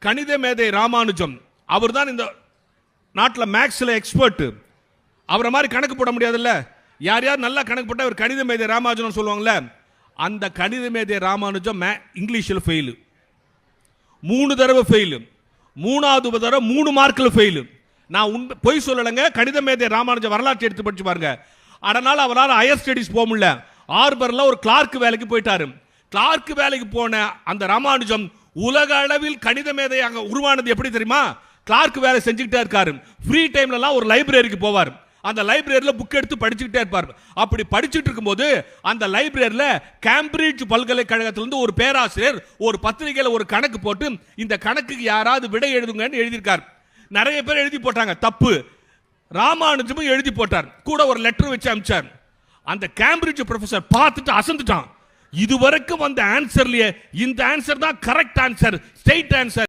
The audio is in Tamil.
கணித மேதை ராமானுஜம், அவர் தான் இந்த நாட்டில் மேக்ஸில் எக்ஸ்பர்ட். அவரை மாதிரி கணக்கு போட முடியாதுல்ல. யார் யார் நல்லா கணக்கு போட்டால் அவர் கணித மேதை ராமானுஜம் சொல்லுவாங்கல்ல. அந்த கணித மேதை ராமானுஜம் இங்கிலீஷில் ஃபெயிலு, 3 தடவை ஃபெயிலு, 3வது தடவை 3 மார்க்கில் ஃபெயிலு. நான் பொய் சொல்லலைங்க. கணித மேதை ராமானுஜம் வரலாற்று எடுத்து படிச்சு பாருங்க. அதனால அவரால் ஹையர் ஸ்டடிஸ் போக முடியல. ஆர்பர்ல ஒரு கிளார்க் வேலைக்கு போயிட்டாரு. கிளார்க் வேலைக்கு போன அந்த ராமானுஜம் உலக அளவில் கணித மேதையாக உருவானது எப்படி தெரியுமா? கிளார்க் வேலை செஞ்சுக்கிட்டே இருக்காரு. ஃப்ரீ டைம்லலாம் ஒரு லைப்ரரிக்கு போவார். அந்த லைப்ரரியில் புக் எடுத்து படிச்சுக்கிட்டே இருப்பார். அப்படி படிச்சுட்டு இருக்கும்போது அந்த லைப்ரரியில் கேம்பிரிட்ஜ் பல்கலைக்கழகத்திலிருந்து ஒரு பேராசிரியர் ஒரு பத்திரிகையில் ஒரு கணக்கு போட்டு இந்த கணக்குக்கு யாராவது விடை எழுதுங்கன்னு எழுதியிருக்கார். நிறைய பேர் எழுதி போட்டாங்க, தப்பு. ராமானுஜமும் எழுதி போட்டார், கூட ஒரு லெட்டர் வச்சு அனுப்பிச்சார். அந்த கேம்பிரிட்ஜ் ப்ரொஃபசர் பார்த்துட்டு அசந்துட்டான். இதுவரைக்கும் வந்த ஆன்சர்லயே இந்த ஆன்சர் தான் கரெக்ட் ஆன்சர், ஸ்ட்ரெயிட் ஆன்சர்.